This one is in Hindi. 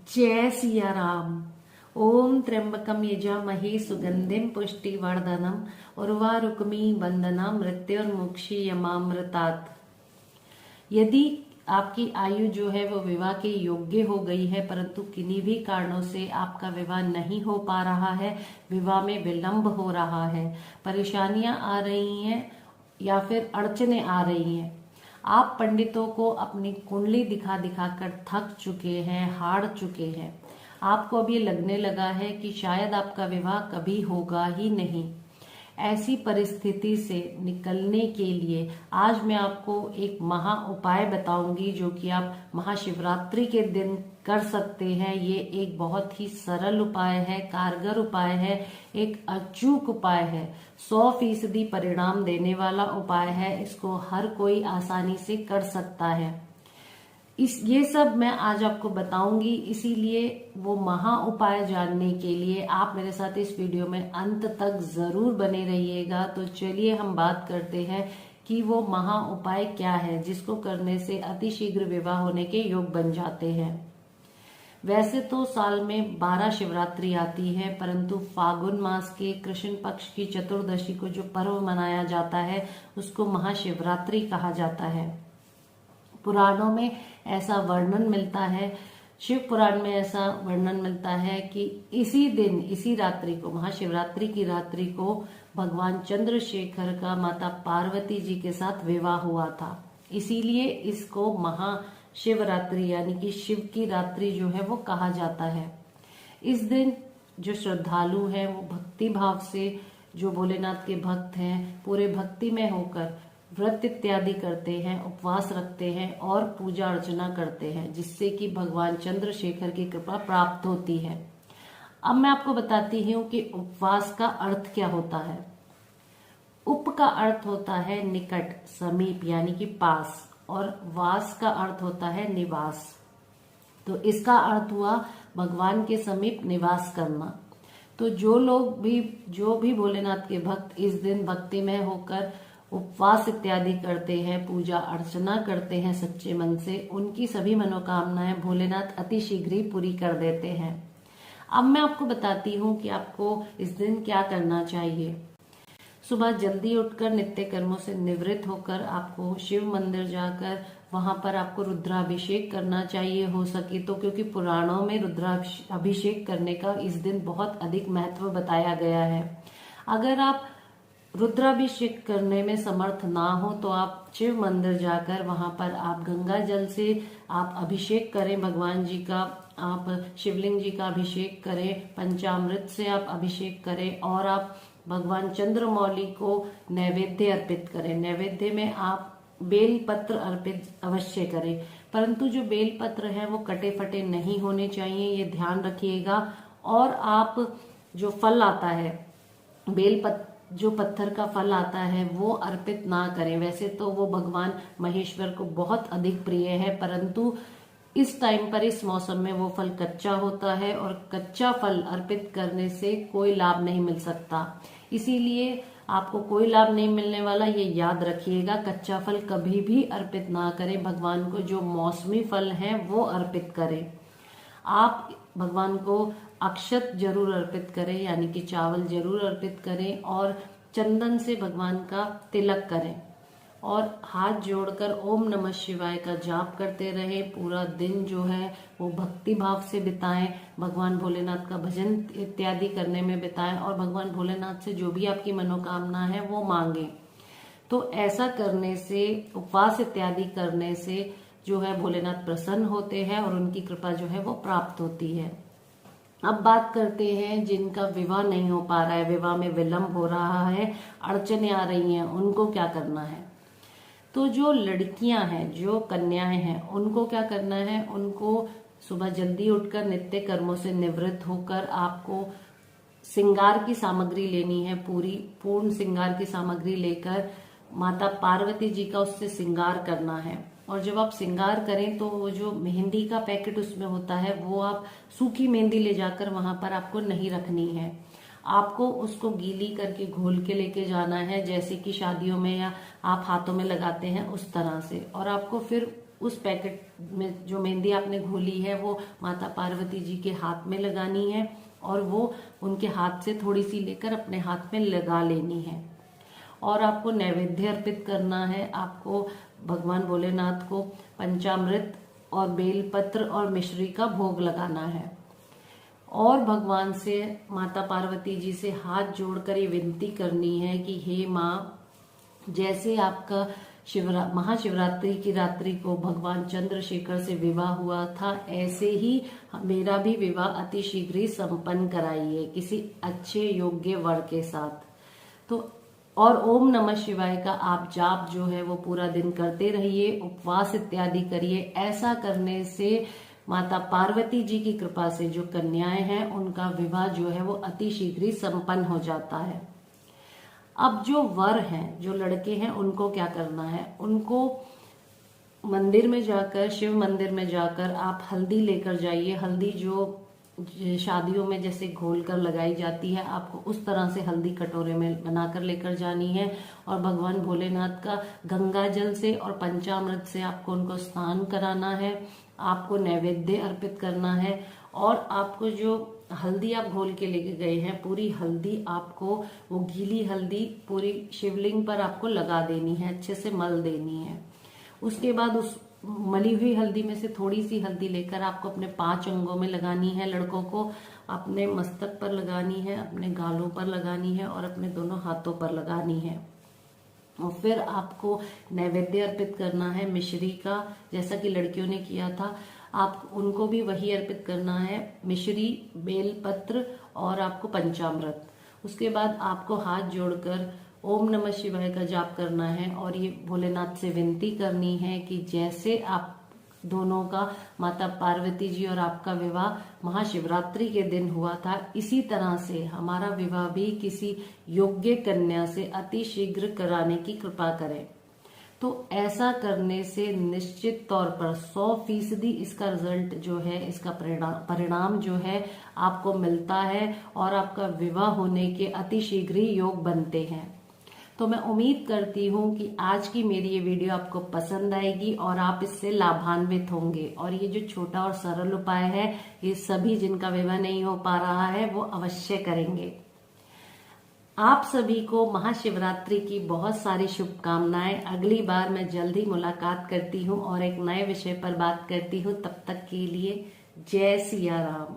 जय सिया राम। ओम त्र्यंबकम यजामहे सुगंधिम पुष्टिवर्धनम उर्वारुकमी बंधना मृत्युर्मुक्षी यमामृतात्। यदि आपकी आयु जो है वो विवाह के योग्य हो गई है, परंतु किन्हीं भी कारणों से आपका विवाह नहीं हो पा रहा है, विवाह में विलंब हो रहा है, परेशानियां आ रही हैं या फिर अड़चने आ रही हैं, आप पंडितों को अपनी कुंडली दिखा दिखा कर थक चुके हैं, हार चुके हैं, आपको अब ये लगने लगा है कि शायद आपका विवाह कभी होगा ही नहीं। ऐसी परिस्थिति से निकलने के लिए आज मैं आपको एक महा उपाय बताऊंगी, जो कि आप महाशिवरात्रि के दिन कर सकते हैं। ये एक बहुत ही सरल उपाय है, कारगर उपाय है, एक अचूक उपाय है, 100% परिणाम देने वाला उपाय है। इसको हर कोई आसानी से कर सकता है। ये सब मैं आज आपको बताऊंगी, इसीलिए वो महा उपाय जानने के लिए आप मेरे साथ इस वीडियो में अंत तक जरूर बने रहिएगा। तो चलिए हम बात करते हैं कि वो महा उपाय क्या है, जिसको करने से अतिशीघ्र विवाह होने के योग बन जाते हैं। वैसे तो साल में 12 शिवरात्रि आती है, परंतु फागुन मास के कृष्ण पक्ष की चतुर्दशी को जो पर्व मनाया जाता है उसको महाशिवरात्रि कहा जाता है। पुराणों में ऐसा वर्णन मिलता है, शिव पुराण में ऐसा वर्णन मिलता है कि इसी दिन, इसी रात्रि को, महाशिवरात्रि की रात्रि को भगवान चंद्रशेखर का माता पार्वती जी के साथ विवाह हुआ था। इसीलिए इसको महाशिवरात्रि यानी कि शिव की रात्रि जो है वो कहा जाता है। इस दिन जो श्रद्धालु हैं वो भक्ति भाव से, जो भोलेनाथ के भक्त हैं, पूरे भक्ति में होकर व्रत इत्यादि करते हैं, उपवास रखते हैं और पूजा अर्चना करते हैं, जिससे कि भगवान चंद्रशेखर की कृपा प्राप्त होती है। अब मैं आपको बताती हूँ कि उपवास का अर्थ क्या होता है। उप का अर्थ होता है निकट, समीप यानी कि पास, और वास का अर्थ होता है निवास। तो इसका अर्थ हुआ भगवान के समीप निवास करना। तो जो भी भोलेनाथ के भक्त इस दिन भक्ति में होकर उपवास इत्यादि करते हैं, पूजा अर्चना करते हैं सच्चे मन से, उनकी सभी मनोकामनाएं भोलेनाथ अति शीघ्र ही पूरी कर देते हैं। अब मैं आपको बताती हूँ कि आपको इस दिन क्या करना चाहिए। सुबह जल्दी उठकर नित्य कर्मों से निवृत्त होकर आपको शिव मंदिर जाकर वहां पर आपको रुद्राभिषेक करना चाहिए, हो सके तो, क्योंकि पुराणों में रुद्राभिषेक करने का इस दिन बहुत अधिक महत्व बताया गया है। अगर आप रुद्राभिषेक करने में समर्थ ना हो तो आप शिव मंदिर जाकर वहां पर आप गंगा जल से आप अभिषेक करें भगवान जी का, आप शिवलिंग जी का अभिषेक करें, पंचामृत से आप अभिषेक करें और आप भगवान चंद्रमौली को नैवेद्य अर्पित करें। नैवेद्य में आप बेल पत्र अर्पित अवश्य करें, परंतु जो बेल पत्र है वो कटे फटे नहीं होने चाहिए, ये ध्यान रखिएगा। और आप जो फल आता है, जो पत्थर का फल आता है वो अर्पित ना करें। वैसे तो वो भगवान महेश्वर को बहुत अधिक प्रिय है, परंतु इस टाइम पर, इस मौसम में वो फल कच्चा होता है और कच्चा फल अर्पित करने से कोई लाभ नहीं मिल सकता। इसीलिए आपको कोई लाभ नहीं मिलने वाला, ये याद रखिएगा। कच्चा फल कभी भी अर्पित ना करें भगवान को, जो मौसमी फल हैं वो अर्पित करें। आप भगवान को अक्षत जरूर अर्पित करें, यानी कि चावल जरूर अर्पित करें, और चंदन से भगवान का तिलक करें और हाथ जोड़कर ओम नमः शिवाय का जाप करते रहें। पूरा दिन जो है वो भक्ति भाव से बिताएं, भगवान भोलेनाथ का भजन इत्यादि करने में बिताएं और भगवान भोलेनाथ से जो भी आपकी मनोकामना है वो मांगे। तो ऐसा करने से, उपवास इत्यादि करने से जो है भोलेनाथ प्रसन्न होते हैं और उनकी कृपा जो है वो प्राप्त होती है। अब बात करते हैं जिनका विवाह नहीं हो पा रहा है, विवाह में विलंब हो रहा है, अड़चने आ रही हैं, उनको क्या करना है। तो जो लड़कियां हैं, जो कन्याएं हैं, उनको क्या करना है, उनको सुबह जल्दी उठकर नित्य कर्मों से निवृत्त होकर आपको श्रृंगार की सामग्री लेनी है, पूर्ण श्रृंगार की सामग्री लेकर माता पार्वती जी का उससे श्रृंगार करना है। और जब आप श्रृंगार करें तो वो जो मेहंदी का पैकेट उसमें होता है, वो आप सूखी मेहंदी ले जाकर वहां पर आपको नहीं रखनी है। आपको उसको गीली करके घोल के लेके जाना है, जैसे कि शादियों में या आप हाथों में लगाते हैं उस तरह से। और आपको फिर उस पैकेट में जो मेहंदी आपने घोली है वो माता पार्वती जी के हाथ में लगानी है और वो उनके हाथ से थोड़ी सी लेकर अपने हाथ में लगा लेनी है। और आपको नैवेद्य अर्पित करना है। आपको भगवान भोलेनाथ को पंचामृत और बेलपत्र और मिश्री का भोग लगाना है और भगवान से, माता पार्वती जी से हाथ जोड़कर ये विनती करनी है कि हे माँ, जैसे आपका महाशिवरात्रि की रात्रि को भगवान चंद्रशेखर से विवाह हुआ था, ऐसे ही मेरा भी विवाह अति शीघ्र ही संपन्न कराइए किसी अच्छे योग्य वर के साथ। तो और ओम नमः शिवाय का आप जाप जो है वो पूरा दिन करते रहिए, उपवास इत्यादि करिए। ऐसा करने से माता पार्वती जी की कृपा से जो कन्याएं हैं उनका विवाह जो है वो अति शीघ्र ही संपन्न हो जाता है। अब जो वर हैं, जो लड़के हैं, उनको क्या करना है? उनको मंदिर में जाकर, शिव मंदिर में जाकर आप हल्दी लेकर जाइए। हल्दी जो शादियों में जैसे घोल कर लगाई जाती है, आपको उस तरह से हल्दी कटोरे में बनाकर लेकर जानी है और भगवान भोलेनाथ का गंगा जल से और पंचामृत से आपको उनको स्नान कराना है। आपको नैवेद्य अर्पित करना है और आपको जो हल्दी आप घोल के लेके गए हैं, पूरी हल्दी आपको, वो गीली हल्दी पूरी शिवलिंग पर आपको लगा देनी है, अच्छे से मल देनी है। उसके बाद उस मली हुई हल्दी में से थोड़ी सी हल्दी लेकर आपको अपने 5 अंगों में लगानी है। लड़कों को अपने मस्तक पर लगानी है, अपने गालों पर लगानी है और अपने दोनों हाथों पर लगानी है। और फिर आपको नैवेद्य अर्पित करना है मिश्री का, जैसा कि लड़कियों ने किया था। आप उनको भी वही अर्पित करना है, मिश्री, बेलपत्र और आपको पंचामृत। उसके बाद आपको हाथ जोड़कर ओम नमः शिवाय का जाप करना है और ये भोलेनाथ से विनती करनी है कि जैसे आप दोनों का, माता पार्वती जी और आपका विवाह महाशिवरात्रि के दिन हुआ था, इसी तरह से हमारा विवाह भी किसी योग्य कन्या से अति शीघ्र कराने की कृपा करें। तो ऐसा करने से निश्चित तौर पर 100% इसका रिजल्ट जो है, इसका परिणाम जो है आपको मिलता है और आपका विवाह होने के अति शीघ्र ही योग बनते हैं। तो मैं उम्मीद करती हूँ कि आज की मेरी ये वीडियो आपको पसंद आएगी और आप इससे लाभान्वित होंगे। और ये जो छोटा और सरल उपाय है, ये सभी जिनका विवाह नहीं हो पा रहा है वो अवश्य करेंगे। आप सभी को महाशिवरात्रि की बहुत सारी शुभकामनाएं। अगली बार मैं जल्द ही मुलाकात करती हूँ और एक नए विषय पर बात करती हूँ। तब तक के लिए जय सिया राम।